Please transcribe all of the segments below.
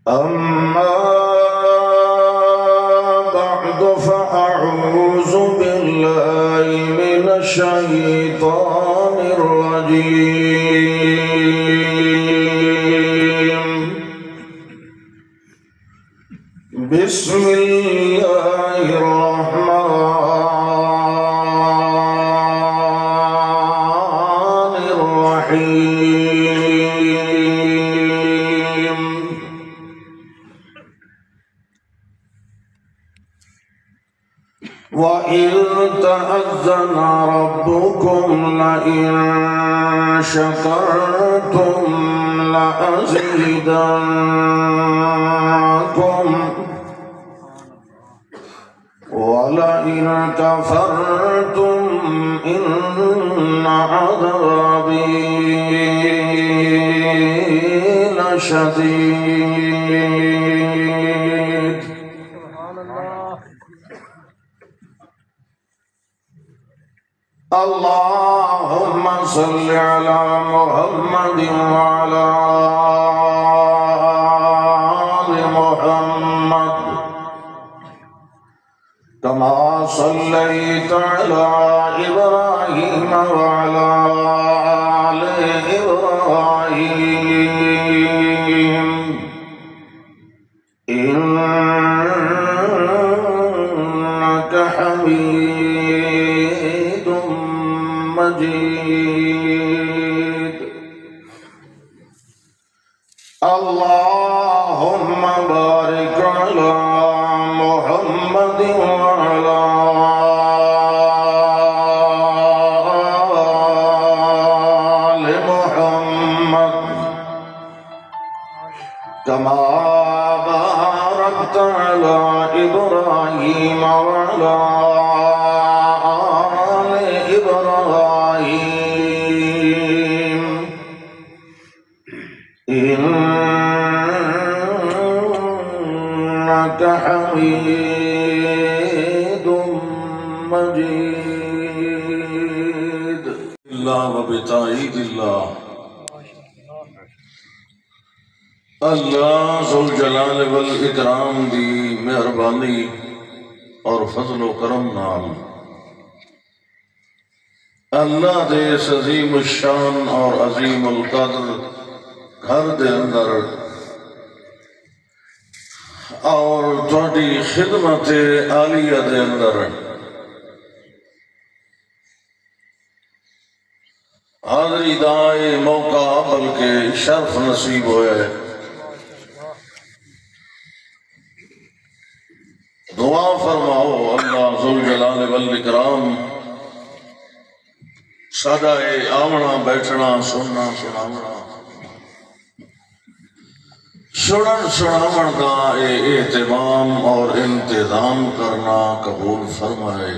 أما بعد فأعوذ بالله من الشيطان الرجيم. بسم الله الرحمن الرحيم. وَإِذْ تَأَذَّنَ رَبُّكُمْ لَئِن شَكَرْتُمْ لَأَزِيدَنَّكُمْ وَلَئِنْ كَفَرْتُمْ إِنَّ عَذَابِي لَشَدِيدٌ. اللهم صل على محمد وعلى آل محمد كما صليت على إبراهيم وعلى آل إبراهيم إنك حميد مجيد. اللهم بارك على محمد وعلى آل محمد كما باركت على إبراهيم وعلى آل إبراهيم إنك حميد مجيد. اللہ وبتائید اللہ، اللہ ذوالجلال والاکرام دی مہربانی اور فضل و کرم نال اللہ دے اس عظیم الشان اور عظیم القدر گھر دے اندر اور تھوڑی خدمت عالیہ دے اندر حاضری دائے موقع بلکہ شرف نصیب ہوئے. دعا فرماؤ اللہ ذوالجلال والاکرام سادہ آمنا بیٹھنا سننا سناونا سنن سناون کا اہتمام اور انتظام کرنا قبول فرمائے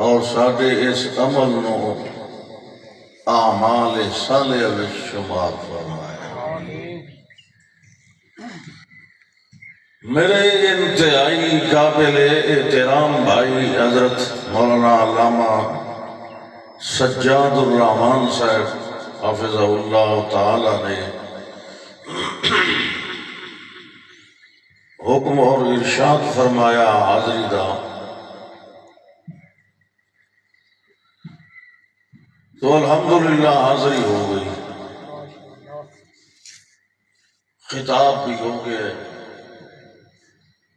اور ساڈے اس عمل نو اعمال صالحہ وچ شمار فرمائے. میرے انتہائی قابل احترام بھائی حضرت مولانا علامہ سجاد الرحمان صاحب حافظہ اللہ تعالی نے حکم اور ارشاد فرمایا حاضری دا، تو الحمدللہ حاضری ہو گئی، خطاب بھی ہو گیا.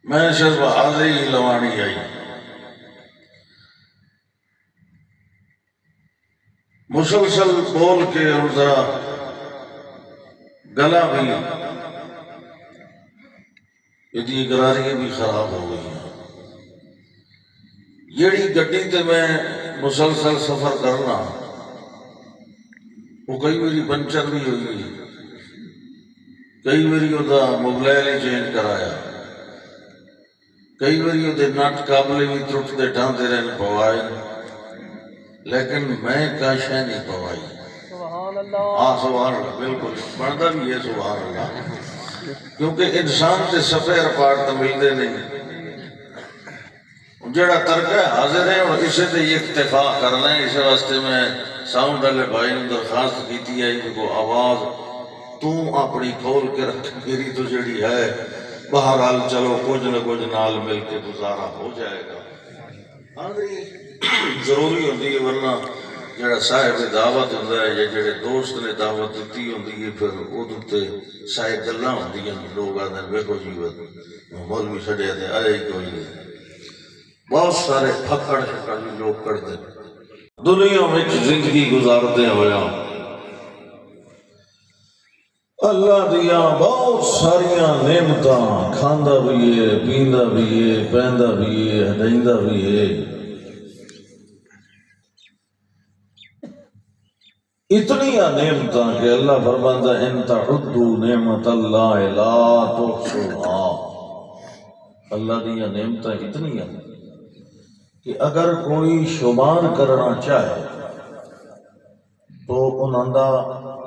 میں صرف حاضری لوانی آئی. مسلسل بول کے اور ذرا گلا بھی اتنی گراریاں بھی خراب ہو گئی ہیں. جیڑی گڈی تے میں مسلسل سفر کرنا وہ کئی باری پنچر بھی ہوئی، کئی باری وہ موبائل ہی چینج کرایا، کئی باری وہ نٹ قابلے بھی ٹوٹتے ڈانتے رہنے پوائے، لیکن میں کاشا نہیں پوائی. سبحان اللہ، بالکل بنتا بھی ہے سبحان اللہ، کیونکہ انسان تے سفر پاٹ تو ملتے نہیں. جڑا ترکہ حاضر ہے اور اسے تے اکتفا کرنا ہے. اس واسطے میں ساؤنڈ والے بھائی نے درخواست کی ہے کہ کو آواز تو اپنی کھول کے رکھ، میری تو جڑی ہے بہرحال چلو کچھ نہ کچھ نال مل کے گزارا ہو جائے گا۔ حاضری ضروری ہوتی ہے، ورنہ جڑا صاحب دعوت ہوتا ہے یا جڑے دوست نے دعوت دیتی ہوتی ہے پھر وہ شاید گلاں ہوتی ہیں، لوگ آتے ہیں ویکھو جی مولوی چھڈیا تے آیا ہی کوئی نہیں، بہت سارے پھکڑ شکڑ بھی لوگ کرتے دنیا میں زندگی گزارتے ہویا اللہ دیا بہت ساریاں نعمتاں، کھاندا بھی ہے، پیندا بھی ہے، پیندا بھی ہے، ہڈیندا بھی ہے، اتنی نعمتاں کہ اللہ فرماندا ان تعدوا نعمت اللہ لا تحصوها۔ اللہ دیا نعمتاں اتنی ہیں کہ اگر کوئی شمار کرنا چاہے تو انہاں دا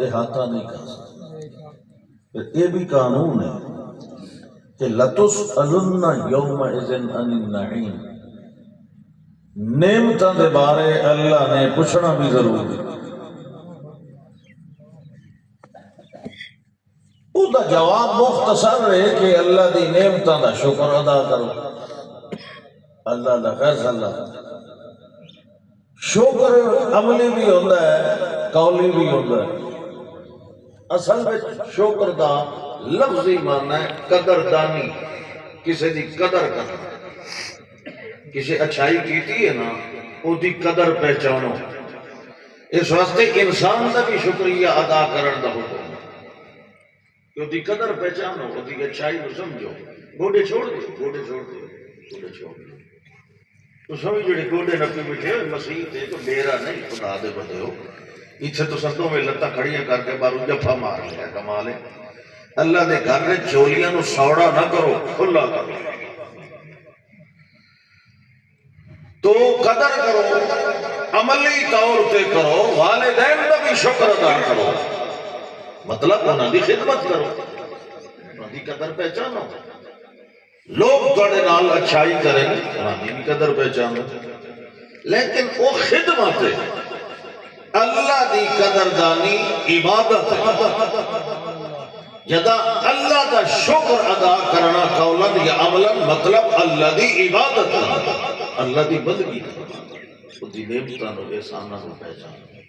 احاطہ نہیں کر سکتا۔ یہ بھی قانون ہے کہ لَتُسْأَلُنَّ يَوْمَئِذٍ عَنِ النَّعِيمِ، نعمتاں دے بارے اللہ نے پوچھنا بھی ضرور ہے۔ اس دا جواب مختصر ہے کہ اللہ دی نعمتاں دا شکر ادا کرو، اللہ دا فیصلہ۔ شکر عملی بھی ہوتا ہے، قولی بھی ہوتا ہے۔ اصل میں شکر دا لفظی معنی ہے قدردانی، کسی دی قدر کرنا، کسی اچھائی کیتی ہے نا او دی قدر پہچانو۔ اس واسطے انسان دا بھی شکریہ ادا کرن دا حکم ہے کہ او دی قدر پہچانو، او دی اچھائی کو سمجھو۔ گوڑے چھوڑ دو، گوڑے چھوڑ دو، گوڑے چھوڑ دو۔ تو سمجھ جڑے گوڑے نپی بیٹھے مسیح تے تو ڈیرا نہیں، خدا دے بندے ہو، اتھے تو سندوں میں لتاں کھڑیاں کر کے بارو جفا مار لیا، کمال ہے۔ اللہ دے گھر میں چولیاں نو سوڑا نہ کرو، کھلا کرو، تو قدر کرو، عملی طور پہ کرو، والدین کا بھی شکر ادا کرو، مطلب انہاں دی خدمت کرو، انہاں دی قدر پہچانو۔ لوگ تھوڑے نال اچھائی کریں انہاں دی بھی قدر پہچانو، لیکن وہ خدمت ہے، اللہ دی قدردانی عبادت ہے۔ جدا اللہ دا شکر ادا کرنا قولاً یا عملاً مطلب اللہ دی عبادت ہے، اللہ دی بندگی کرنا، اس دی نعمتاں نو احساناں نو پہچاننا،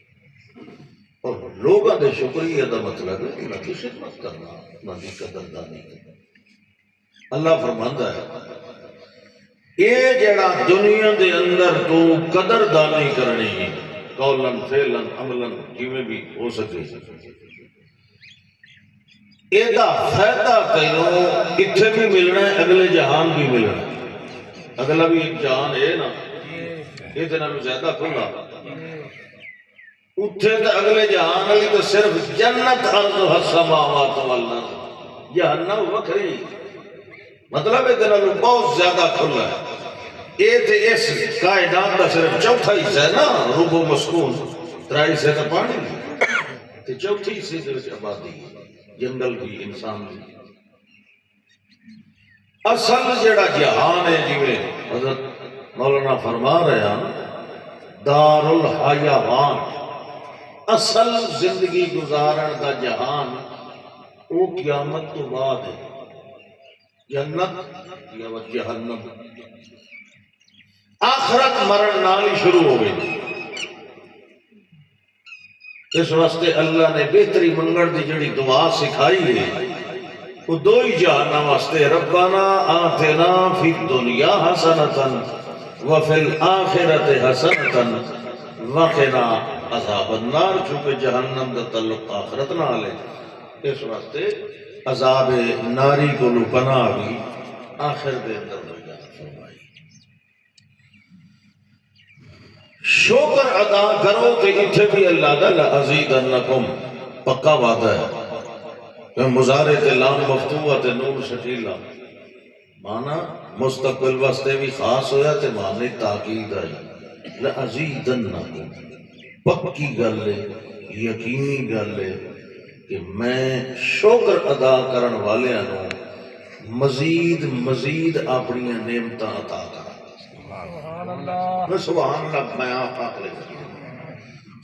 اور لوگاں دے شکریہ دا مطلب ہے انہاں دی خدمت کرنا، انہاں دی قدردانی کرنا۔ اللہ فرماندا ہے یہ جڑا دنیا دے اندر تو قدردانی کرنی ہے، قولاً فعلاً عملاً جویں بھی ہو سکے، ایدہ فائدہ تینوں اتھے بھی ملنا ہے، اگلے جہان بھی ملنا ہے۔ اگلا بھی ایک جہان ہے نا، یہ تینا بھی زیادہ کھلا، اتھے تو اگلے جہان علی تو صرف جنت عرض السماوات والارض، جہنم وکھری، مطلب ہے تینا بھی بہت زیادہ کھلا ہے۔ یہ تے اس کائنات کا صرف چوتھا حصہ ہے نا، ربو مسکون، ترائی سے تو پانی تے چوتھی حصے دے وچ آبادی ہے، جنگل بھی، انسان بھی۔ اصل جڑا جہان ہے جویں حضرت مولانا فرما رہے ہیں دار الحیوان، اصل زندگی گزارن دا جہان وہ قیامت تو بعد ہے، جنت یا جہنم، آخرت مرن نال ہی شروع ہو گئی۔ اس واسطے اللہ نے بہتری منگڑ دی جڑی دعا سکھائی ہے وہ دو ہی جہان واسطے، ربنا آتنا فی الدنیا حسنتا وفی الآخرت حسنتا وقنا عذاب النار، چونکہ جہنم دا تعلق آخرت نال ہے، اس واسطے عذاب ناری کو پناہ بھی آخر دے اندر فرمائی۔ شکر ادا کرو کہ اتھے بھی اللہ دا لَأَزِيدَنَّكُمْ پکا وعدہ ہے کہ مضارع تے لام مفتوح تے نون شکیلا، مانا مستقبل واسطے بھی خاص ہویا تے معنی تاکید آئی، لَأَزِيدَنَّكُمْ پکی گل ہے، یقینی گل ہے کہ میں شکر ادا کرن والے انہوں مزید مزید اپنی نعمتاں عطا کرا۔ سبحان اللہ، میں آپ آخر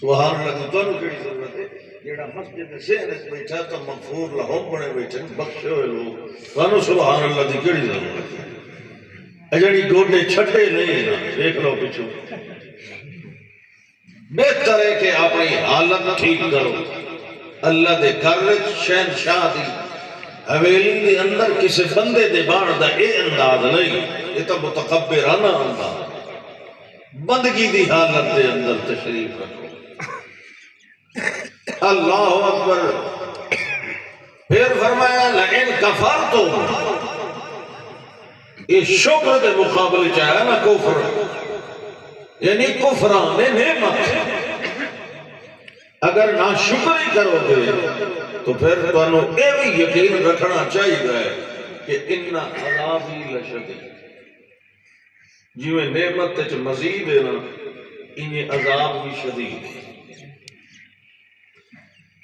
سبحان اللہ، تو انہوں کیڑی ضرورت ہے، جیڑا مسجد ذہن وچ بیٹھا تو مغفور لہم بنے بیٹھے بخشے ہوئے لوگ کانو سبحان اللہ دی کیڑی ضرورت ہے جڑی گوڈے چھٹے نہیں نا دیکھ لو پچھو بہتر ہے کہ اپنی حالت ٹھیک کرو اللہ دے گھر وچ شہنشاہ دی حویلی دے اندر کسی بندے دے بان دا اے انداز نہیں یہ تو متکبرانہ انداز بندگی دی حالت دے اندر تشریف رکھو اللہ اکبر پھر فرمایا لئن کفرتم یہ شکر دے مقابلے چاہے نا کفر یعنی کفران نعمت اگر نہ شکری کرو گے تو پھر تمہیں یہ بھی یقین رکھنا چاہیے کہ ان عذابی لشدید جی میں نعمت تچ مزید ہے نا انہیں عذاب بھی شدید ہے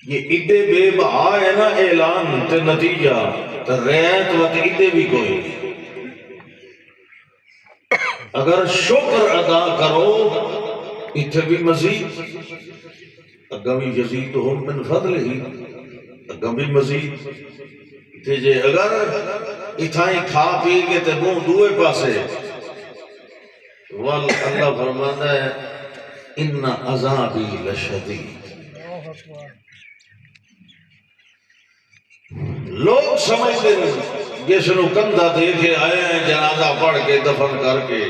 یہ ایڈے بے بہا ہے نا اعلان تے نتیجہ تو ریت وقت ایڈے بھی کوئی اگر شکر ادا کرو اتھے بھی مزید اگمی یزیدہم من فضل ہی اگمی مزید تے جے اگر اتھائیں کھا پی کے تے منہ دوئے پاسے اللہ فرماتا ہے ان عذابی لشدید لوگ سمجھتے ہیں جس نو کندھا دے کے آئے ہیں جنازہ پڑھ کے دفن کر کے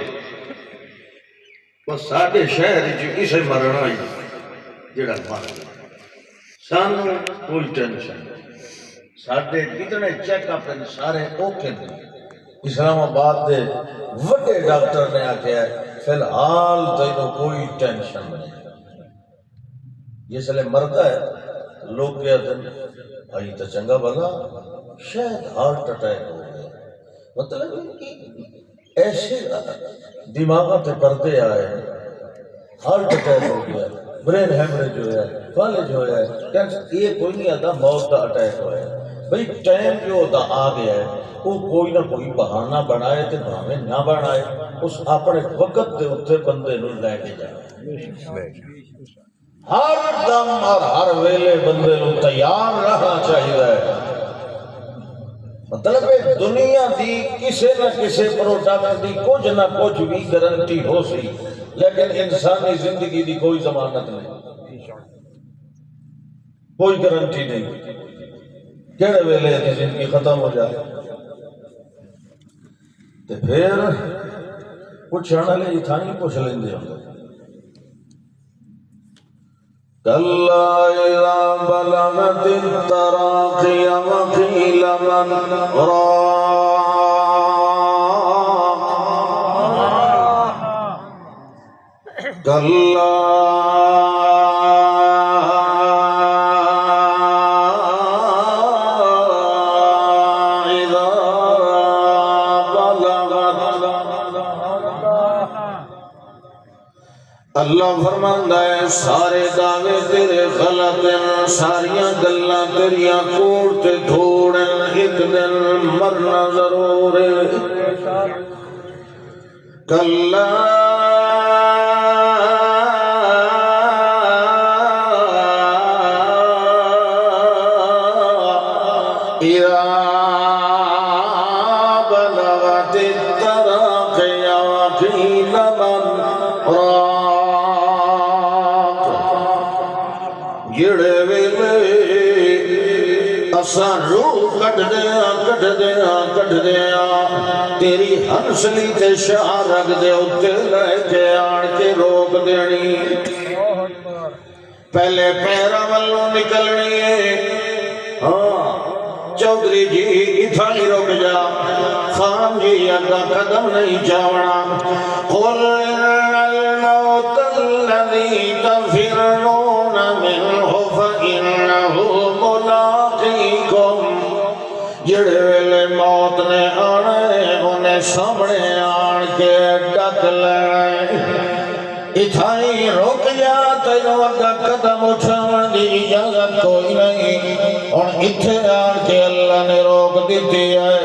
بس ساڈے شہر اسے مرنا ہی جڑا مر گیا سان کوئی ٹینشن ساڈے کتنے چیک اپ سارے اوکے نے اسلام آباد دے وڈے ڈاکٹر نے آکھیا فی الحال تینوں کوئی ٹینشن نہیں جس لئے مرتا ہے لوگ کہتے ہیں بھائی تو چنگا بلا شاید ہارٹ اٹیک ہو گیا مطلب ایسے دماغ پہ پردے آئے ہارٹ اٹیک ہو گیا برین ہیمریج ہو ہے فالج ہو ہے یہ کوئی نہیں آتا موت کا اٹیک ہوا ہے بھئی ٹائم جو ہوتا آ گیا ہے وہ کوئی نہ کوئی بہانہ بنائے تو بہانے نہ بنائے اس اپنے وقت دے اتھے بندے نو لے کے جائے ہر دم اور ہر ویلے بندے نو تیار رہنا چاہیے مطلب ہے دنیا دی کسے نہ کسے پروڈکٹ دی کچھ نہ کچھ بھی گارنٹی ہو سی لیکن انسانی زندگی دی کوئی ضمانت نہیں کوئی گارنٹی نہیں کہڑے ویلے دی زندگی ختم ہو جائے تو پھر کچھ آنے لے اتھانی پوچھ لیں دے ہوں كلا إذا بلغت التراقي وقيل من راق كلا اللہ فرماندا ہے سارے دعوے تیرے غلط ہیں ساریاں گلاں تیریاں کوڑ تے دھوڑ ایک دن مرنا ضرور ہے کلا اذا بلغت التراقي وقيل من راق جڑے ویلے اساں روح کٹ دیا تیری ہنسلی تے شاہ رکھ دے اتے لے کے آن کے روک دینی پہلے پیرا والوں نکلنی ہے ہاں چودھری جی اتھانی رک جا خان جی اگا قدم نہیں جاونا قل الموت الذي تفرون منه فإنه ملاقيكم جڑے ویلے موت نے آنے انہیں سامنے آن کے ڈک لیں اتھائی رک جا تینوں اگا قدم اٹھاون دی اجازت کوئی نہیں اور اتھے آن کے اللہ نے روک دیتی ہے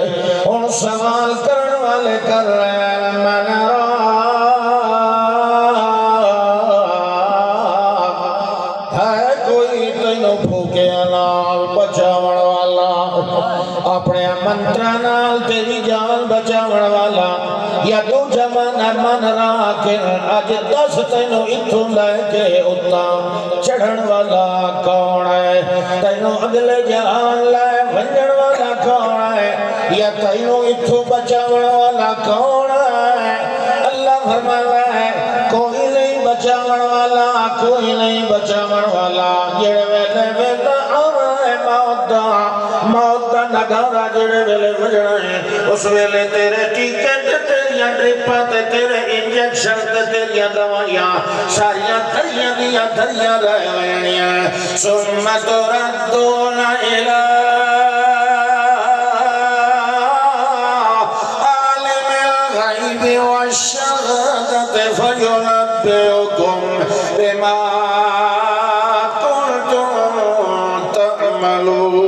اور سوال کرنے والے کر رہے ہیں من راق ہے کوئی تینوں اپنے منترا نال تیری جان بچاون والا یا تو جمانا من راکن اج دس تینوں اتھوں لے کے اتاں چڑھن والا کون ہے تینوں اگلے جہان لے ونجن والا کون ہے یا تینوں اتھوں بچاون والا کون ہے اللہ فرماتا ہے کوئی نہیں بچاون والا کوئی نہیں بچاون والا جڑے ویلے ویلا آنا ہے موت دا نگارا جڑے ویلے بجنا ہے اس ویلے تیرے ٹیکے تے تیریاں ڈرپاں تے تیرے انجیکشن تے تیریاں دوائیاں ساریاں دھریاں دیاں دھریاں رہ وینیاں ثم تردون الی عالم الغیب والشہادۃ فینبئکم بما کنتم تعملون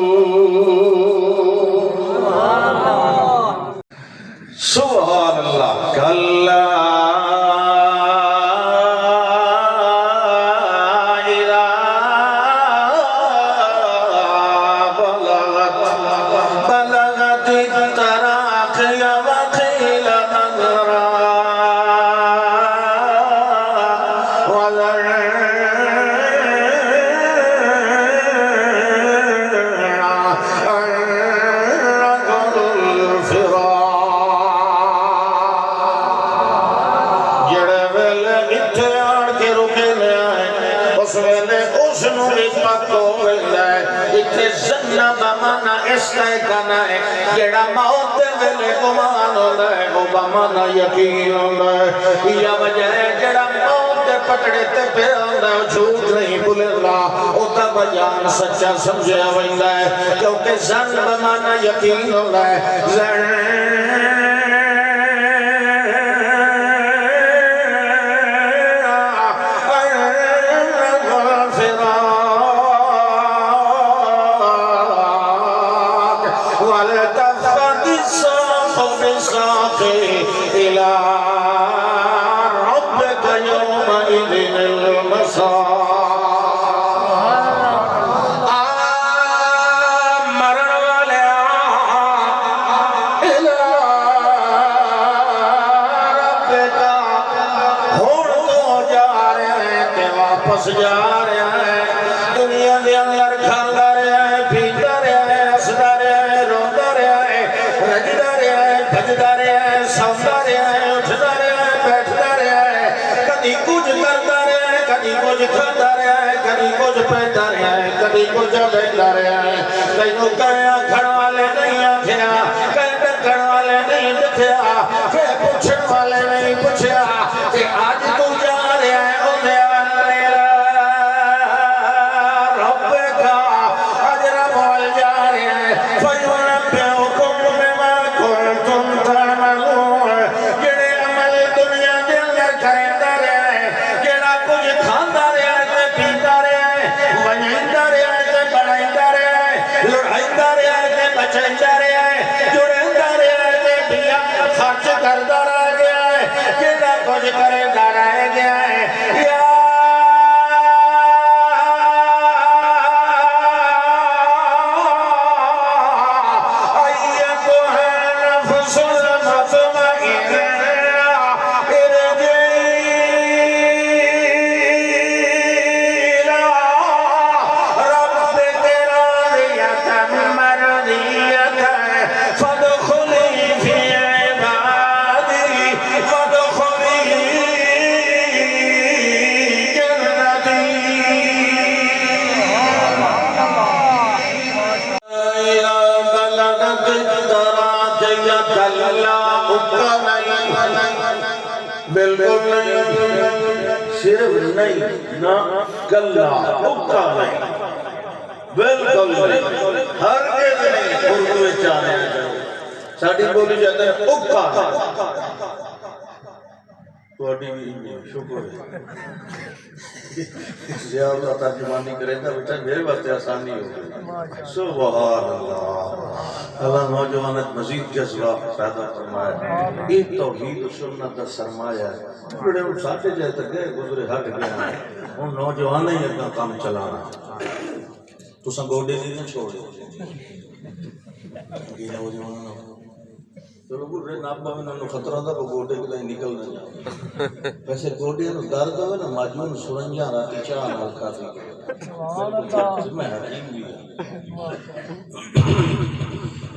سبحان اللہ کلا جڑا موت دے ویلے گمان ہوندا ہے وہ بمانا یقین ہوندا ہے یا وجہ ہے جڑا موت دے پکڑے تے پیا ہوندا ہے جھوٹ نہیں بولدا او دا بیان سچا سمجھیا ویندا ہے کیونکہ زن بمانا یقین ہوندا ہے زن جا رہا ہے دنیا دے اندر کھاندا رہا ہے پیتا رہا ہے ہسدا رہا ہے روندا رہا ہے رجدا رہا ہے بھجدا رہا ہے سوندا رہا ہے اٹھدا رہا ہے بیٹھدا رہا ہے کدی کچھ کردا رہا ہے کدی کچھ کھاندا رہا ہے کدی کچھ پیندا رہا ہے کدی کچھ بہندا رہا ہے تینوں کہیں آکھن والے نہیں آکھیا کہیں ڈکن والے نہیں ڈکھیا پھر پوچھن والے نہیں پوچھیا کہ آج تو جا رہا ہے اوندے بالکل نہیں صرف نہیں نہ گلہ اکا نہیں بالکل نہیں ہرگز نہیں اردو چاہنے ساڑھی بولی جاتا ہے اکا تو اڈی بھی شکر ہے یا اللہ ترجمانی کرے گا بیٹا میرے واسطے آسانی ہوگی سبحان اللہ اللہ نوجوانت مزید جذبہ پیدا فرمایا یہ توحید و سنت کا سرمایہ ہے بڑے ان ساٹھے جائے تک گئے گزرے ہٹ گئے ہیں ان نوجوان ہی اپنا کام چلانا تو سنگوڑے نہیں چھوڑے یہ نوجوان چلو برے نابا میں انہوں خطرہ تھا کہ گوڑے کے لئے نکل نہ جائے ویسے گوڑے انہوں درد ہوئے نا ماجون سرنجا راتی چاہ نال کھاتی میں حکیم بھی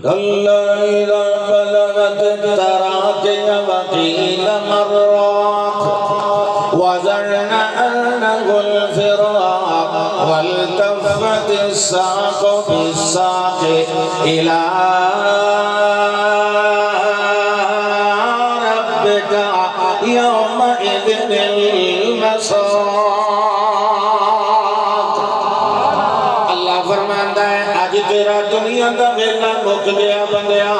كلا إذا بلغت التراقي وقيل مرات وظن أنه الفراق والتفت الساق بالساق إلى ربك يومئذ المساق تیرا دنیا دا ویلا مک گیا بندیا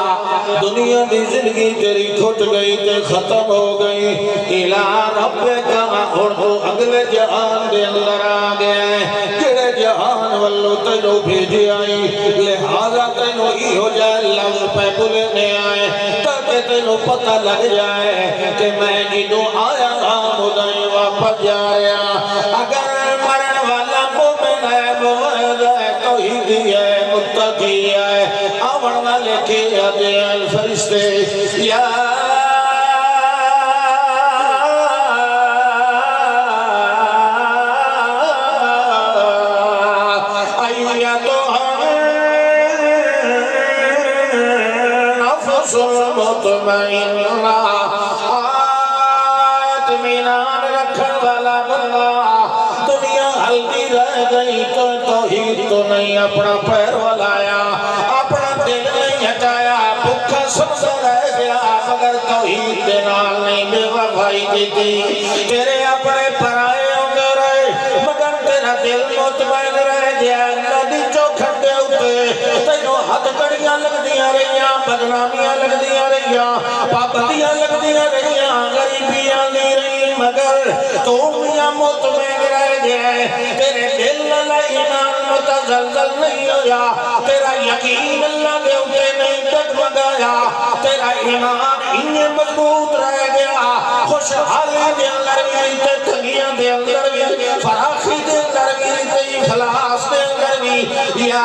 دنیا دی زندگی تیری کھٹ گئی تے ختم ہو گئی الہ ربک ہن تو اگلے جہان دے اندر آ گیا ہے جڑے جہان والو تینوں بھیجی آئی لہذا تینوں ایہو جائے لفظ پہ بولنے آئے تاکہ تینوں پتہ لگ جائے کہ میں جدوں آیا ہاں مدعی واپس جا رہا اگر مرن والا مومن ہے موعد ہے توحیدی ہے متقی ہے آمن والے کے عدی الفرشتے یا ایتها نفس مطمئنہ اطمینان رکھن والا بندہ دنیا ہلکی رہ گئی تو توحید تو نہیں اپنا پیر ولایا اپنا دل نہیں ہٹایا بھکھا سمجھ رہ گیا مگر توحید دے نال نہیں بے وفائی کی تھی تیرے اپنے پرائے ہوگے رہے مگر تیرا دل مطمئن رہ گیا ندی چوکھٹ دے ہوتے تینوں حد کڑیاں لگ دیا رہیاں بدنامیاں لگ دیا رہیاں پابندیاں لگ دیا رہیاں غریبیاں لی رہی مگر تو میاں مطمئن رہ گئے تیرے دل اللہ ایمان متزلزل نہیں ہویا تیرا یقین اللہ دے ہوتے نہیں ڈگمگایا تیرا ایمان انہیں مضبوط رہ گیا خوشحالی دے اندر بھی تے تنگیاں دے اندر بھی فراخی دے اندر بھی تے اخلاص دے اندر بھی یا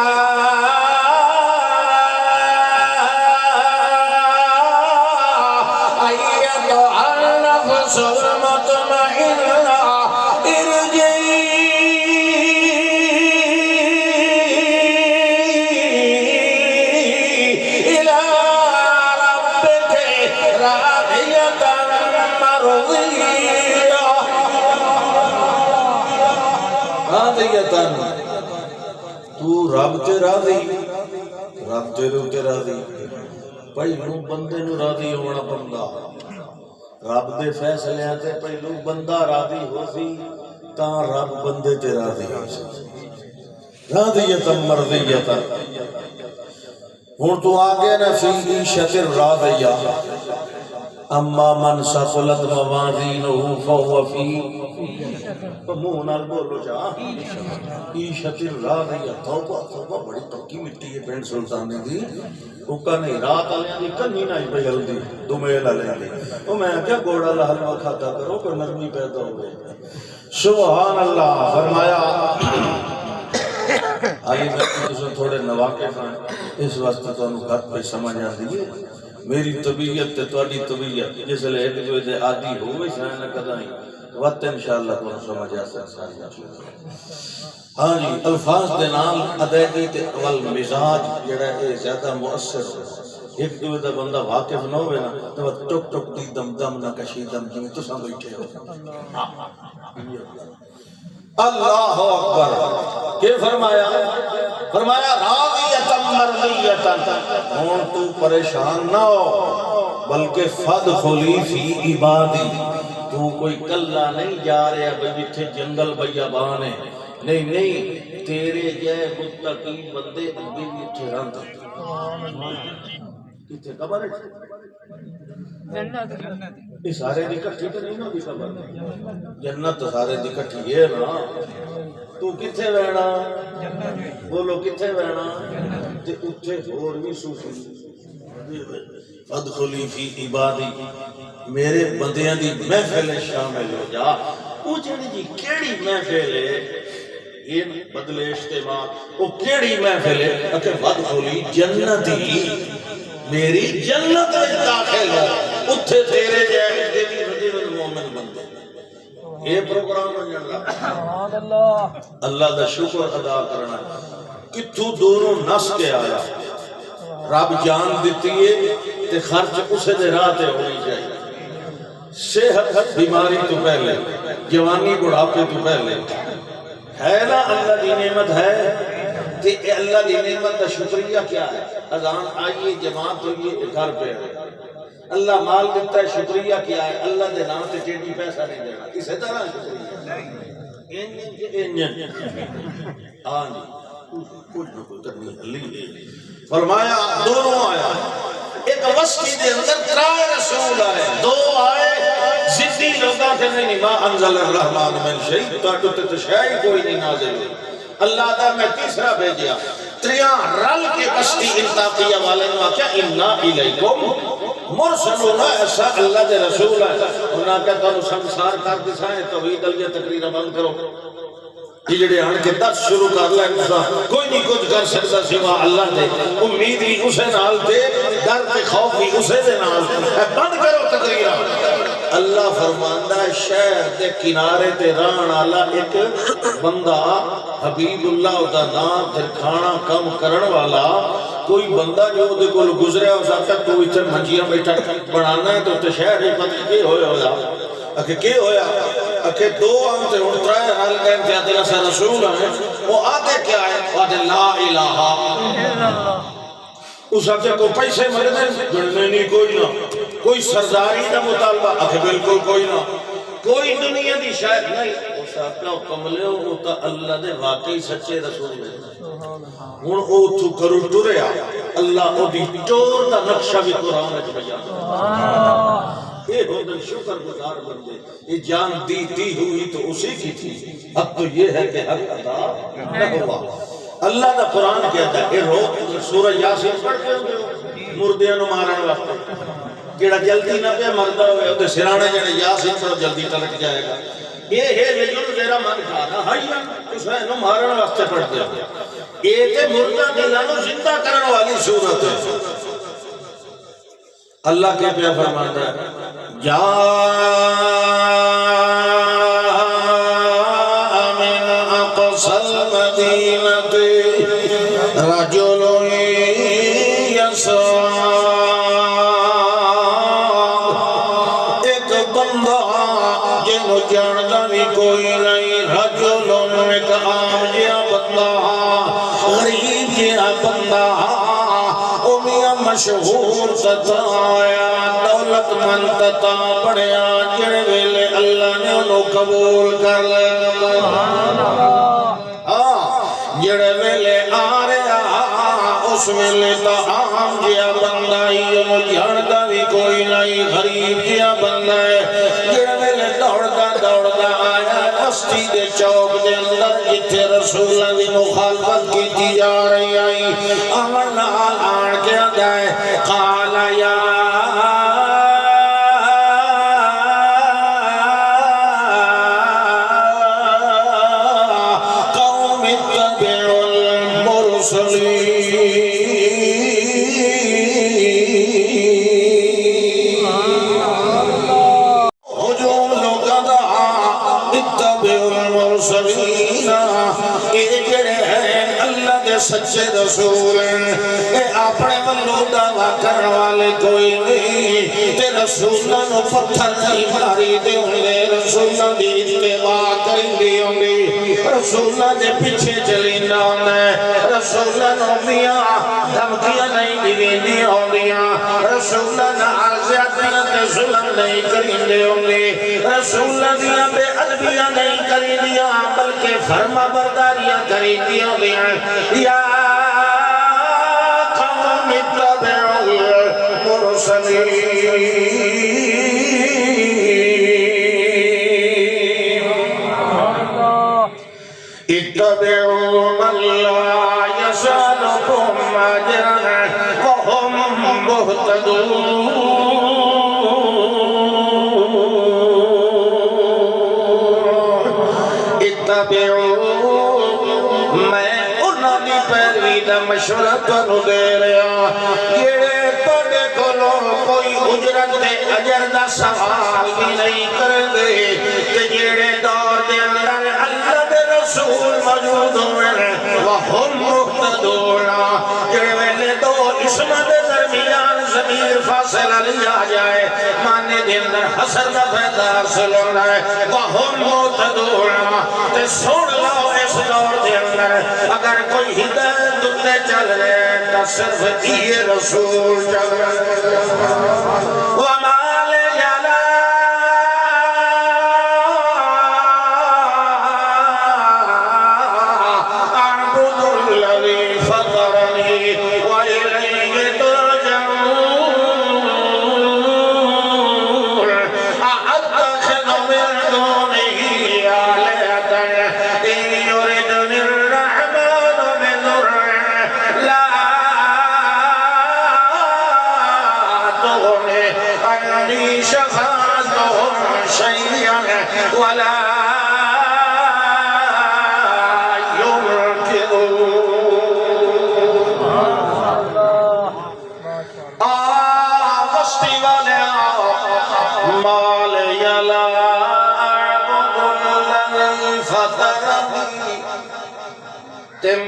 ایتها النفس المطمئنہ ارجعی الى ربک راضیۃ مرضیہ راضیۃ تو رب تے راضی رب تے راضی پہلو بندے نو راضی ہونا بندہ رب دے فیصلے تے پہلو بندہ راضی ہو سی تاں رب بندے تے راضی ہو سی راضیۃ مرضیۃ ہن تو آگے نہ فی عیشۃ راضیہ اما من ثقلت موازینہ فہو فی منہ نال بولو جا عیشۃ راضیہ توبہ توبہ بڑی پکی مٹی ہے پینڈ سلطانی دی اوکا نہیں رات آلیاں دی کنی نہ پہ جلدی دمیل آلیاں دی او میں کیا گوڑا لحلوہ کھاتا کرو کوئی نرمی پیدا ہو گئے سبحان اللہ فرمایا آئی میں تجھے تھوڑے نواقف ہیں اس وقت تو انہوں گھر پہ سمجھ آ دیئے میری طبیعت تے توڑی طبیعت جس لئے ایک جو دے آدھی ہوئے سائنہ کدائیں وقت انشاءاللہ کو سمجھ آ سکتا ہاں جی الفاظ دے نال ادائیگی تے اول مزاج جڑا ہے زیادہ مؤثر ایک دو دا بندہ واقف نہ ہوئے نا تو وہ ٹک ٹک دی دم دم نہ کشی دم جی تو سام بیٹھے ہو اللہ اکبر کہ فرمایا فرمایا راضیۃ مرضیۃ ہون تو پریشان نہ ہو بلکہ فادخلی فی عبادی تو کوئی کلہ نہیں جا رہا بھئی جتھے جنگل بیابان ہے نہیں نہیں تیرے جائے متقی بندے اگے بھی اتھے رہن کتھے قبر ہے یہ سارے دی کٹھی تو نہیں ہوگی قبر جنت سارے دی کٹھی ہے نا تو کتھے رہنا بولو کتھے رہنا تے اتھے اور بھی سوسی فادخلی فی عبادی میرے بندیاں دی محفل شامل ہو جا وہ جنی جی کیڑی محفل ہے یہ بدلے اجتماع وہ کیڑی محفل ہے کہ ودخلی جنتی میری جنت میں داخل ہو اتھے تیرے جائے دیوی رجل المومن بندے یہ پروگرام ہو جانا اللہ دا شکر ادا کرنا کتھو دونوں نس کے آیا رب جان دیتی ہے تے خرچ اسے دے راہ تے ہونی چاہیے صحت بیماری تو پہلے جوانی بڑھاپے تو پہلے ہے نا اللہ دی نعمت ہے تے اللہ دی نعمت کا شکریہ کیا ہے اذان آئیے جماعت ہوئیے گھر پہ اللہ مال دیتا ہے شکریہ کیا ہے اللہ دے نام تے چیٹی پیسہ نہیں دینا اسے طرح شکریہ ہاں جی کچھ نہ کچھ کرنی ہلی فرمایا دونوں آیا ایک وسطی دے اندر ترائے رسول آئے دو آئے زدی لوگاں کے نہیں ما انزل الرحمن من شہید تو تشہی کوئی نہیں نازل اللہ دا میں تیسرا بھیجیا تریاں رل کے وسطی انتاقیہ والے نے کیا انا الیکم مرسلون ایسا اللہ دے رسول ہے انہاں کہا تو سمسار کر دسائیں توحید علیہ تقریر بند کرو یہ جڑے آن کے دس شروع کر لیں کوئی نہیں کچھ کر سکتا سوا اللہ دے امید بھی اسے نال دے ڈر تے خوف بھی اسے دے نال بند کرو تقریر اللہ فرماندہ شہر دے کنارے تے ران آلا ایک بندہ حبیب اللہ دا نام دھرکھانا کم کرن والا کوئی بندہ جو دے کو گزریا ہو سکتا تو اتنے منجیاں بیٹھا بنانا ہے تو تے شہر ہی پتہ کے ہویا ہویا اکھے کے ہویا اکھے دو آنتے اڑترائے حال گئے تھے دلہ سے رسول ہیں وہ آتے کیا ہے وہ آتے لا الہ اس آتے کو پیسے مردے گھڑنے نہیں کوئی نہ کوئی سرداری نہ مطالبہ اکھے بالکل کوئی نہ کوئی دنیا دی شاید نہیں اس آتے کملے ہو تا اللہ دے واقعی سچے رسول ہیں ہون او تو کرو ٹریا اللہ او دی ٹور دا نقشہ بھی قرآن ہے بیان یہ ہو دن شکر گزار بندے یہ جان دی ہوئی تو اسی کی تھی اب تو یہ ہے کہ حق ادا نہ ہوا اللہ دا قرآن کہتا ہے یہ روک سورہ یاسین پڑھ کے ہوتے ہو مردیاں نو مارن وقت کیڑا جلدی نہ پہ مردہ ہوئے ہوتے سرانے جنے یاسین پر جلدی تلک جائے گا یہ ہے لیکن تیرا من کھانا ہائیا اس میں نو مارن وقت پڑھتے ہو یہ تے مردہ دلانو زندہ کرن والی صورت ہے اللہ کے پیا فرماتا ہے جا من اقصى المدینة رجل یسعی ایک بندہ جنہو جانتا بھی کوئی نہیں رجل ایک عام جیا بندہ غریب جیا بندہ مشہور تتا آیا دولت من تتا پڑھیا جڑے ویلے اللہ نے انہوں قبول کر لے جڑے ویلے آ رہا اس ویلے تا عام جیا بندہ ہی انہوں جھڑتا بھی کوئی نہیں غریب جیا بندہ ہے جڑے ویلے دوڑتا آیا بستی دے چوک دے اندر جتھے رسولہ دی مخالفت کی جا رہی آئی امن آن کے آدھائے قال یا قوم اتبعوا المرسلین ہجوم لوگا دا اتبعوا المرسلین یہ جڑے ہیں اللہ دے سچے رسول ہیں اے اپنے ولو دعویٰ کرنے والے کوئی نہیں تے رسولہ نو پتھر نہیں ماری دے ہوں رسولہ دی اتباع کریں دی ہوں رسولہ دے پیچھے چلی نہ رسولہ نو میاں دھمکیاں نہیں دیویں دی ہوں رسولہ نہ عزیتیاں تے ظلم نہیں کریں دی ہوں رسولہ دیا بے ادبیاں نہیں کریں دیا بلکہ فرما برداریاں کریں دی ہوں یا قوم اتبعوا المرسلین اتبعوا من لا يسألكم أجرا وهم مهتدون اتبعوا مشورہ تنو دے رہا جڑے تواڈے کولوں کوئی اجرت تے اجر دا سوال بھی نہیں کردے تے جڑے دور دے اندر اللہ دے رسول موجود ہوئے وہم مہتدون جڑے ویلے دو اسم دے درمیان ضمیر فاصلہ لیا جائے معنی دے اندر حسن دا فائدہ حاصل ہونا ہے وہم مہتدون تے سن لو اس دور دے اندر اگر کوئی ہدایت تے چل رہے تو صرف یہ رسول چل رہے وما لیلا اعبد الذی فطرنی وإلیہ ترجعون أأتخذ من دونه آلهة إن يردني الرحمن بضر لا تغني عني شفاعتهم شيئا ولا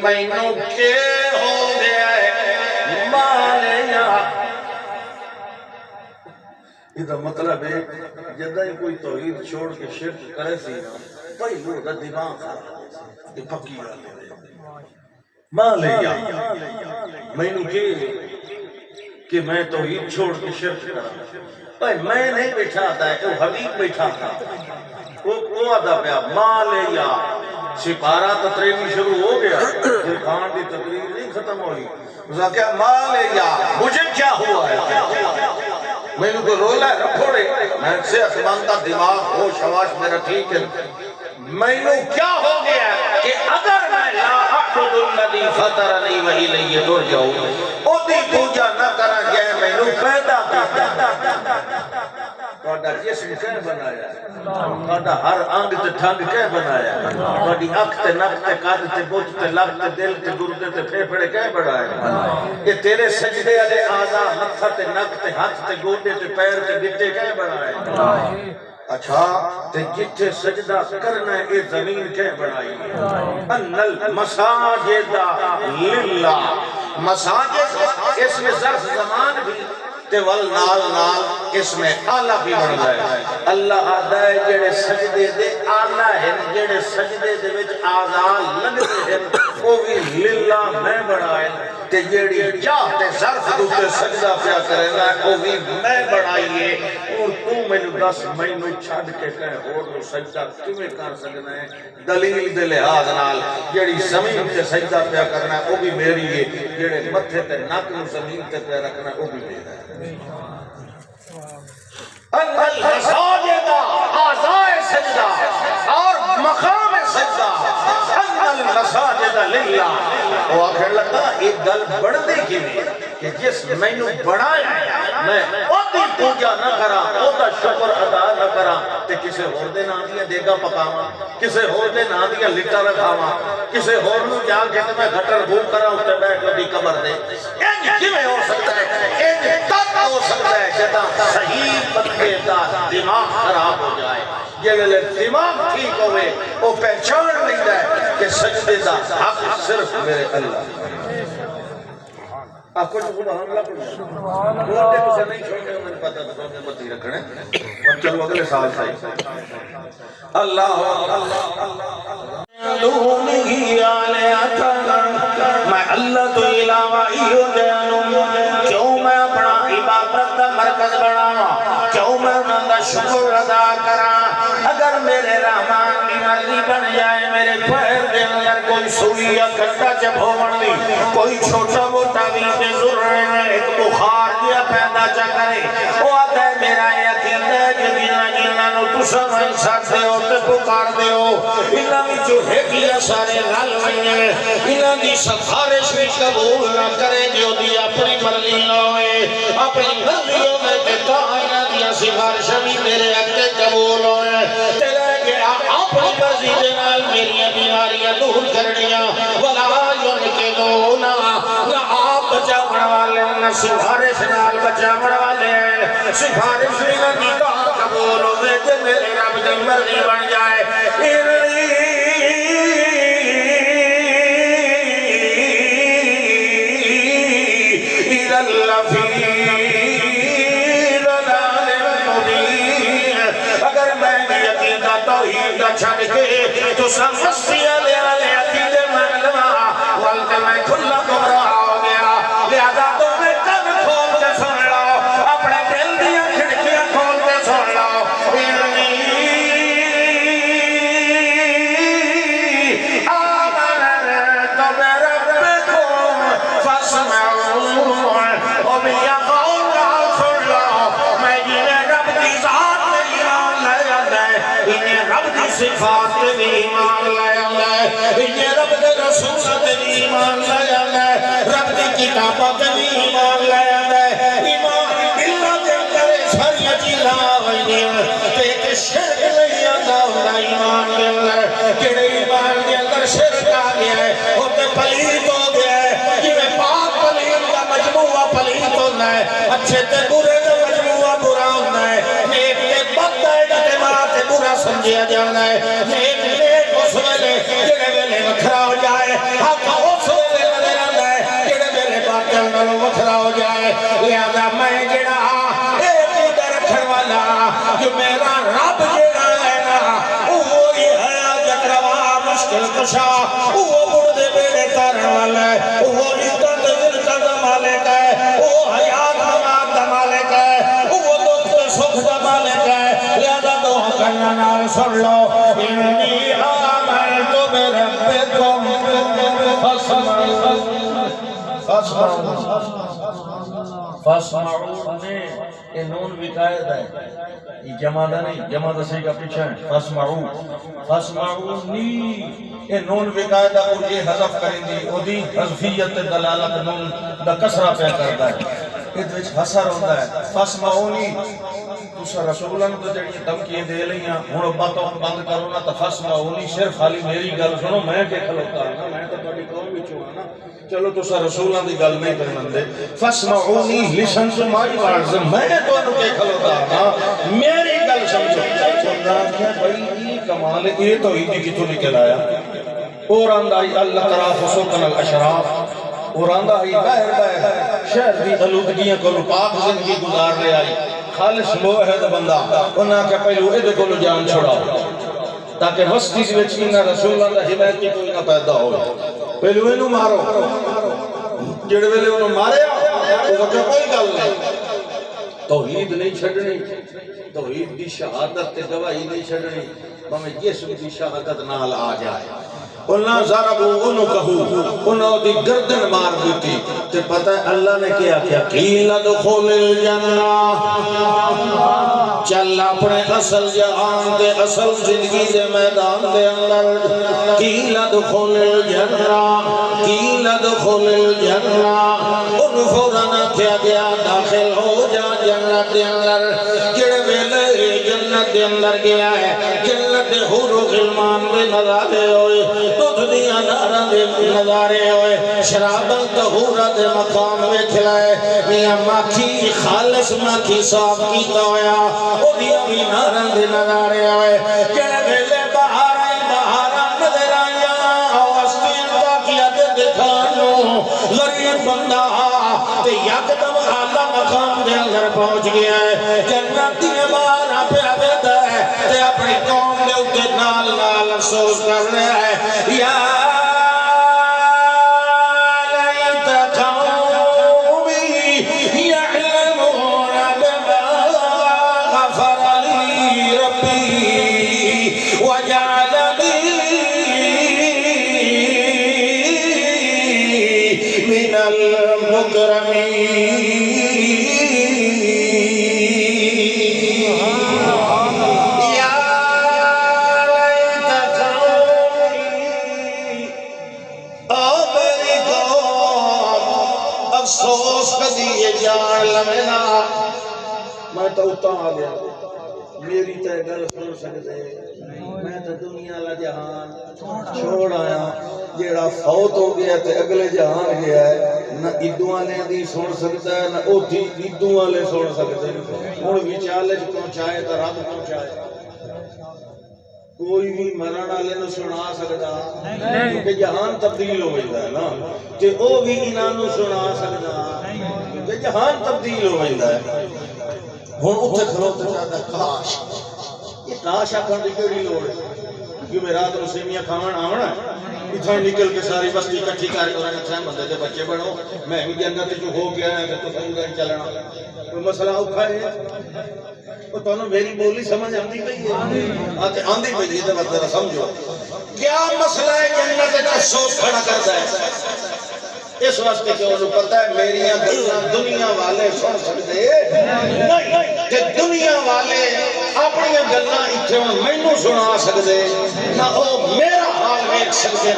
مینوں کے ہو گیا ہے مالیا یہ مطلب ہے جدہ کوئی توحید چھوڑ کے شرک کرے سی بھائی لوگ دا دماغ خراب یہ پکی مالیا مینوں کے کہ میں توحید چھوڑ کے شرک کرا بھائی میں نہیں بیٹھا تھا وہ حبیب بیٹھا تھا وہ آدھا پیا مالیا سپارہ تقریبی شروع ہو گیا دل خان کی تقریر نہیں ختم ہوئی اس نے کہا مالیا مجھے کیا ہوا ہے میں نے کو رولا ہے رکھوڑے میں سے اسمان کا دماغ ہوش حواس میرا ٹھیک ہے میں نے کیا ہو گیا کہ اگر میں لا اعبد الذی فطرنی وإلیہ ترجعون اودی پوجا نہ کرا گیا میں نے پیدا تہاڈا جسم کیا بنایا تہاڈا ہر انگ تے ٹھنگ کیا بنایا تہاڈی اکھ تے نک تے کان تے بت تے لب تے دل تے گردے تے پھیپھڑے کیا بنایا یہ تیرے سجدے والے اعضاء متھا تے نک تے ہاتھ تے گوڈے تے پیر تے گٹے کیا بنایا اچھا تے جتھے سجدہ کرنا ہے یہ زمین کیا بنائی ان المساجد للہ مساجد اس میں ظرف زمان بھی تے والنال نال اس میں آلہ بھی بن گئے اللہ آدھا ہے جڑے سجدے دے آلہ ہیں جڑے سجدے دے وچ آزال لگتے ہیں وہ بھی للہ میں بڑھائے تے جڑی جاہ تے ظرف دوتے سجدہ پیا کرے گا وہ بھی میں بڑھائیے اور تو میں نے دس مہینوں چھڑ کے کہے اور وہ سجدہ کیویں کر سکنا ہے دلیل دے لحاظ نال جڑی زمین تے سجدہ پیا کرنا ہے وہ بھی میری ہے جڑے متھے تے نک نو زمین تے پیا رکھنا ہے وہ بھی میرا ہے المساجد اعضاء سجدہ اور مقام سجدہ ان المساجد للہ وہ آخر لگا ایک گل بڑھ دے کی کہ جس میں نے بڑھایا میں اوتی پوجا نہ کرا اوتا شکر ادا نہ کرا تے کسے ہور دے نام دیا دیگا پکاواں کسے ہور دے نام دیا لٹا رکھاواں کسے ہور نو جا کے میں گھٹر گھوم کرا اتے بیٹھ لگی قبر دے انج کیویں ہو سکتا ہے انج تک ہو سکتا ہے جدا صحیح بندے دا دماغ خراب ہو جائے یہ دماغ ٹھیک ہوئے وہ پہچان لیتا ہے کہ سجدے دا حق صرف میرے اللہ آپ کو سبحان اللہ پڑھو بولتے کسے نہیں چھوڑنے میں پتا تو میں بتی رکھنے اب چلو اگلے سال سے اللہ دونہی آلیاتا میں اللہ تو علاوہ ایو جانوں کیوں میں اپنا عبادت دا مرکز بناواں کیوں میں انہاں دا شکر ادا کراں اگر میرے رحمان کی مرضی بن جائے میرے پیر دے اندر کوئی سوئی یا کٹا چبھوڑ دی کوئی چھوٹا موٹا بھی دے ضرورے میں ایک بخار دیا پیدا چا کرے وہ آتا ہے میرا یقین ہے کہ جنہ نو تو سمجھ سکتے ہو تے پکار دے ہو انہاں بھی جو ہے کیا سارے رل ہوئے انہاں دی سفارش بھی قبول نہ کرے جو دی اپنی مرضی نہ ہوئے اپنی مرضیوں میں تے کہاں انہاں دی سفارش بھی میرے اکتے قبول ہوئے تیرے گیا اپنی مرضی دے نال میری بیماریاں دور کرنیاں ولا ينقذونا نہ آپ بچاون والے نہ سفارش نال بچاون والے سفارش نہیں تو قبول ہوے تے میرے رب دی مرضی بن جائے چھڑ کے تو سمسیا لے آلے عقیدے من لوا والتے میں کھلا گمراہ ہو گیا لہذا تو میں کن کھول کے سن لو اپنے دل دیا کھڑکیاں کھول کے سن لو آمن تو میں ربکم فاسمعون او میاں قول رہا سن لو میں جنہیں رب کی ذات میں ایمان لے آلے انہیں رب کی صفات بھی ایمان لے آلے انہیں رب کے رسول بھی ایمان لے آلے رب کی کتابات بھی ایمان لے آلے ایمان اللہ کے اندر ساری چیزاں آوئی کہ شرک نہیں آتا ہوتا ایمان کے اندر کیڑے ایمان کے اندر شرک آ گیا ہے ہوتے پلیت ہو گیا ہے جنہیں پاک پلیت کا مجموعہ پلیت ہونا ہے اچھے تے برے کا مجموعہ برا ہونا ہے نیک تے بد ہے ماتے برا سمجھیا جانا ہے نیک اس ویلے جڑے ویلے وکھرا ہو جائے حق اس ویلے نظر آتا ہے جڑے ویلے باطل نالوں وکھرا ہو جائے لہذا میں جڑا ایک ادھر رکھن والا جو میرا رب جڑا ہے نا وہی ہے جکروا مشکل کشا وہ مردے بیڑے تارن والا ہے وہ عزت ذلت دا مالک ہے وہ حیات ممات دا مالک ہے وہ دکھ سکھ دا مالک ہے لہذا دعا کرنا نال سن لو انی آمنت بربکم فاسمعون نے یہ نون وقائد ہے یہ جمع دا نہیں جمع دا صحیح کا پیچھا ہے فاسمعونی یہ نون وقائد ہے اور یہ حذف کریں دی او دی حذفیت دلالت نون دا کسرہ پہ کرتا ہے یہ وچ حسر ہوتا ہے فاسمعونی تسا رسولان تو جڑی دمکیے دے لیاں ہن باتوں بند کرو نا تو فاسمعونی صرف خالی میری گل سنو میں کہ کھلوتا نا میں تو تہاڈی قوم وچ ہوں نا چلو تسا رسولان دی گل نہیں کرن دے فاسمعونی لسن ٹو مائی ورڈز میں تانوں کہ کھلوتا نا میری گل سمجھو خدا کیا بھائی یہ کمال ہے یہ تو ہی کتوں نکل آیا اور اندائی اللہ تعالی فسوقن الاشراف اور اندائی باہر باہر شہر دی آلودگیاں کو پاک زندگی گزار لے آئی خالص موحد بندہ انہاں کے پہلو ادھے کو جان چھوڑاؤ تاکہ وسطی سے وچینہ رسول اللہ ہدایت کی کوئی نہ پیدا ہو پہلو انہوں مارو جڑے ویلے انہوں مارے تو وقت کوئی گل نہیں توحید نہیں چھڑنی توحید دی شہادت تے گواہی نہیں چھڑنی ہمیں یسوع دی شہادت نال آ جائے انہاں ضربو انہوں کہو انہوں دی گردن مار دیتی تے پتہ ہے اللہ نے کیا کیا قیل دخول الجنہ چل اپنے اصل جہان دے اصل زندگی دے میدان دے اندر قیل دخول الجنہ قیل دخول الجنہ ان فوراً کیا گیا داخل ہو جا جنت دے اندر جڑے ویلے جنت دے اندر گیا ہے جنت دے حور و غلمان دے نظارے ہوئے دودھ دیا نارا دے نظارے ہوئے شراب طہورہ دے مقام میں کھلائے میاں ماکھی خالص ماکھی صاف کیتا ہویا او دیا بھی نارا دے نظارے ہوئے جڑے ویلے بہارا نظر آیا وسطین تاکیت دکھانو غریب بندہ تے یکدم اعلیٰ مقام دے اندر پہنچ گیا ہے جنت دیا بارا پہ عبیدہ ہے تے اپنی قوم دے اتے نال نال افسوس کر رہا ہے یا لیت قومی یعلمون بما غفر لی ربی وجعلنی من المکرمین افسوس کدی یہ جان لمنا میں تو اتاں آ گیا میری تے گل سن سکتے میں تو دنیا والا جہان چھوڑ آیا جیڑا فوت ہو گیا تے اگلے جہان گیا ہے نہ ادو والے دی سن سکتا ہے نہ اوتھی ادو والے سن سکتے ہیں ہن وچالے پہنچائے تو رب پہنچائے کوئی بھی مرن والے نو سنا سکتا کیونکہ جہان تبدیل ہو جاتا ہے نا تے او بھی انہاں نو سنا سکتا کیونکہ جہان تبدیل ہو جاتا ہے ہن اوتھے کھلوتے جاتا کاش یہ کاش آکھن دی کیڑی لوڑ ہے کیونکہ رات نو سیویاں کھاون آونا اتھاں نکل کے ساری بستی اکٹھی کر کے انہاں نے بندے دے بچے بنو میں بھی جنت وچ ہو گیا ہے تو سمجھ چلنا کوئی مسئلہ اوکھا ہے وہ تانوں میری بولی سمجھ آندی پئی ہے آندی پئی ہے تے بس ذرا سمجھو کیا مسئلہ ہے جنت دا افسوس کھڑا کردا ہے اس واسطے کہ انہوں پتہ ہے میریاں گلاں دنیا والے سن سکتے نہیں کہ دنیا والے اپنی گلاں ایتھے مینوں سنا سکتے نہ او میرا حال ویکھ سکتے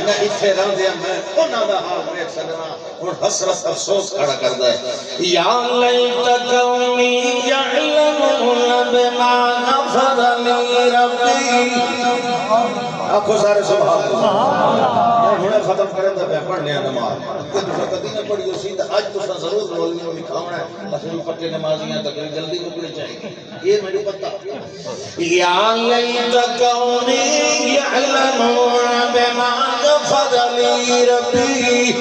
نہ ایتھے رہندے میں انہاں دا حال ویکھ سکنا ہن حسرت افسوس کھڑا کردا ہے یا لیت قومی یعلمون بما غفر لی ربی آخو سارے سبحان اللہ ہنے ختم کریں تو پڑھنے نماز کدی نہ پڑھی اسی تو اج تساں ضرور مولویوں بھی کھاونا ہے بس بھی پکے نمازیاں تک جلدی مکنے چاہیے یہ میری پتہ یا لیت قومی یعلمون بما غفر لی ربی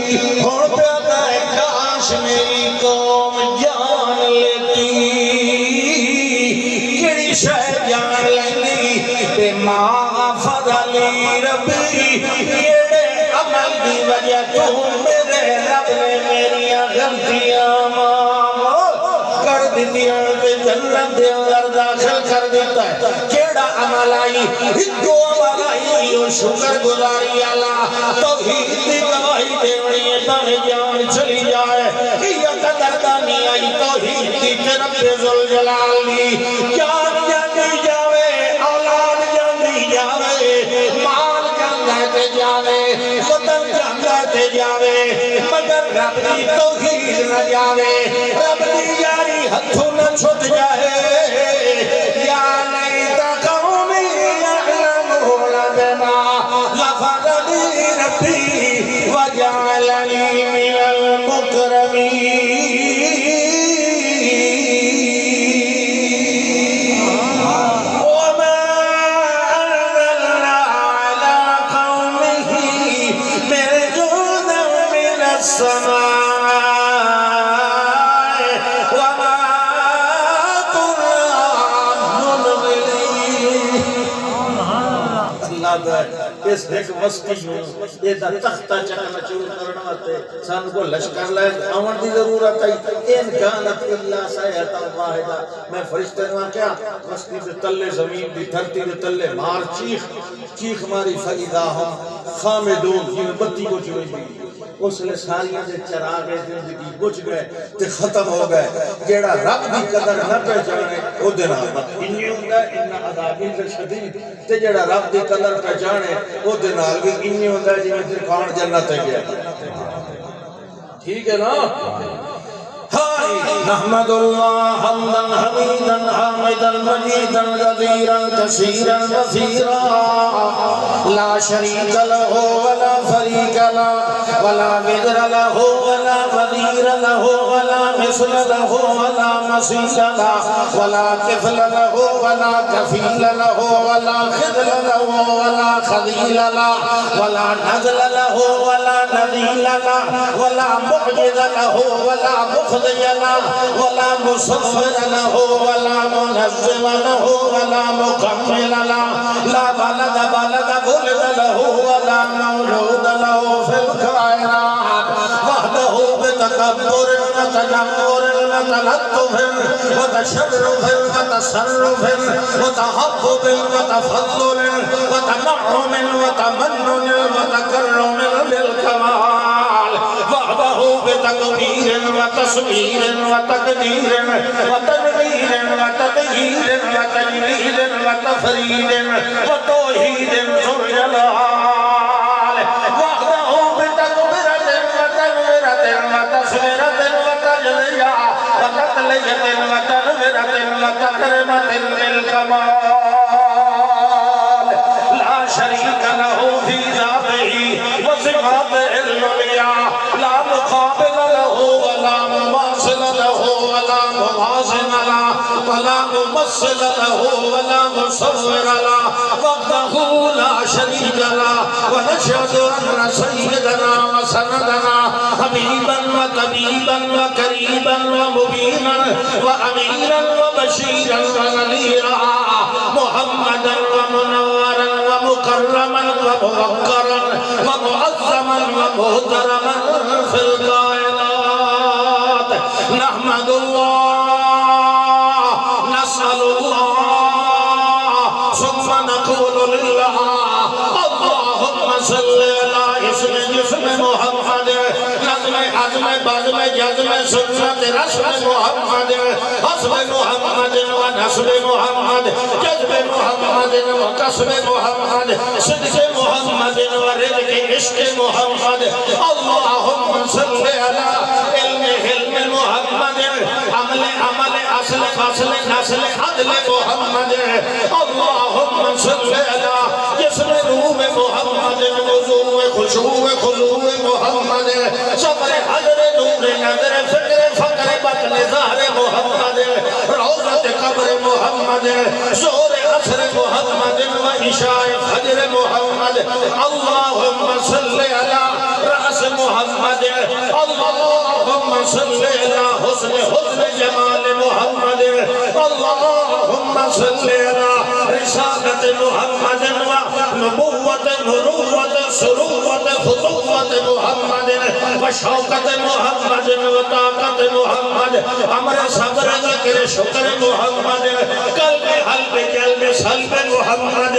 ہن پیدا ہے کاش میری قوم جان لیتی کیڑی شے جان لیندی بما غفر لی ربی کیڑے عمل دی وجہ تو میرے رب نے میریاں غلطیاں معاف کر دتیاں تے جنت دے اندر داخل کر دیتا ہے کیڑا عمل آئی ہندو عمل آئی اور شکر گزاری والا توحید دی گواہی دینی ہے تانے جان چلی جائے یا قدردانی آئی توحید دی تے رب ذوالجلال دی جان جاندی جاوے اولاد جاندی جاوے مال جاندا تے جاوے وطن جاندا تے جاوے مگر رب دی توحید نہ جاوے رب دی یاری ہتھوں نہ چھٹ جائے یا لیت قومی یعلمون بما غفر لی ربی وجعلنی من المکرمین اس ایک مستی ہوں یہ دا تختہ چکنا چور کرنا ہوتے سان کو لشکر لائے آمن دی ضرورت ہے ان کانت اللہ سایتا واحدہ میں فرشتے نے کیا مستی سے تلے زمین دی دھرتی دے تلے مار چیخ ماری فَإِذَا هُمْ خَامِدُونَ جن بتی کو چوئی دی اس لئے ساریاں دے چراغے زندگی بچ گئے تے ختم ہو گئے جیڑا رب دی قدر نہ پہچانے او دن آمد انہی ہوندہ انہا عذابی سے شدید تے جیڑا رب دی قدر پہچانے او دن آلگی انہی ہوندہ جی میں تیر کان جنت ہے گیا ٹھیک ہے نا نحمد اللہ حمدا حمیدا حامدا مجیدا غزیرا کثیرا وفیرا لا شریک لہ ولا فریق لہ ولا بدر لہ ولا وزیر لہ ولا مثل لہ ولا مسیح لہ ولا کفل لہ ولا کفیل لہ ولا خذل لہ ولا خذیل لہ ولا نزل لہ ولا نزیل لہ ولا معجز لہ ولا مخذل لہ ولا مصور له ولا منزل له ولا مكمل له لا ولد ولد له ولا مولود له في الكائنات وحده بتكبر وتجبر وتلطف وتشرف وتصرف وتحبب وتفضل وتنعم وتمنن وتكرم بالكمال وحده بتكبير وتصوير وتقدير وتنوير وتغيير وتجميل وتفريد وتوحيد ذو الجلال وحده بتكبيرة وتنويرة وتصويرة وتجلية وتتلية وتنويرة وتكرمة بالكمال موازن له ولا ممثل له ولا مصور له وحده لا شريك له ونشهد أن سيدنا وسندنا حبيبا وطبيبا وكريما ومبينا وأميرا وبشيرا ونذيرا محمدا ومنورا ومكرما وموقرا ومعظما ومهترما في الكائنات نحمد الله نسأل الله ثم نقول لله اللهم صل على اسم محمد نظم عزم بزم جزم سنت رسم محمد حسب محمد ونسب محمد جذب محمد وكسب محمد صدق محمد ورزق عشق محمد اللهم صل على علم محمد عمل اصل فصل نسل عدل محمد اللهم صل على جسم روح محمد وضوء خشوع خضوع محمد صبر حضر نور نظر فکر فقر بطن ظہر محمد روضت قبر محمد زور عصر محمد و عشاء فجر محمد اللهم صل على رأس محمد اللهم صل على حسن جمال محمد اللهم صل على رسالة محمد ونبوة نروة سروة خطوة محمد وشوقة محمد وطاقة محمد امر صبر ذکر شکر محمد قلب حلب قلب سلب محمد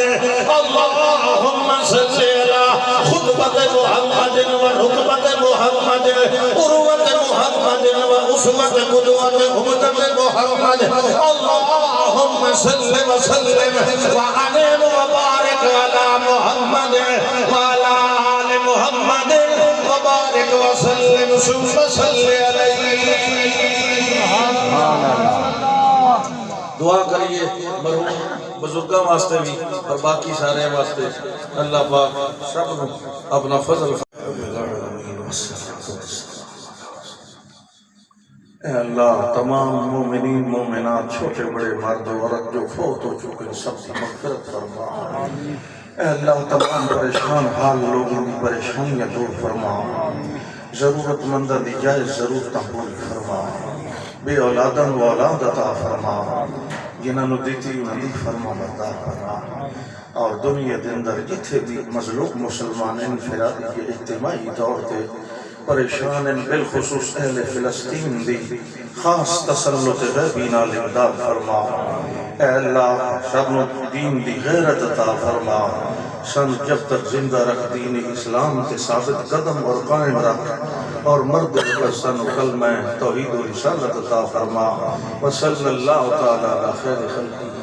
اللهم صل على خطبة محمد وركبة محمد عروة محمد وأسوة قدوة عبدة محمد اللهم صل وسلم وأنعم وبارك على محمد وعلى آل محمد وبارك وسلم ثم صل عليه دعا کریے مرحوم بزرگاں واسطے بھی اور باقی سارے واسطے اللہ پاک سب کو اپنا فضل اے اللہ تمام مومنین مومنات چھوٹے بڑے مرد و عورت جو فوت ہو چکے سب کی مغفرت فرما اے اللہ تمام پریشان حال لوگوں کی پریشانیاں دور فرما ضرورت مندہ دی جائز ضرورتاں پوری فرما بے اولاداں و اولاد عطا فرما جنہاں نو دیتی انہاں دی فرما بردار فرما اور دنیا دے اندر جتھے بھی مظلوم مسلمان انفرادی کے اجتماعی طور تے پریشان بالخصوص اہل فلسطین دی خاص تسلط غیبی نال امداد فرما اے اللہ سب نو دین دی غیرت عطا فرما سن جب تک زندہ رکھ دین اسلام کے ثابت قدم اور قائم رکھ اور مرد سن کلمہ توحید و رسالت عطا فرما وصلی اللہ تعالی علی خیر خلقی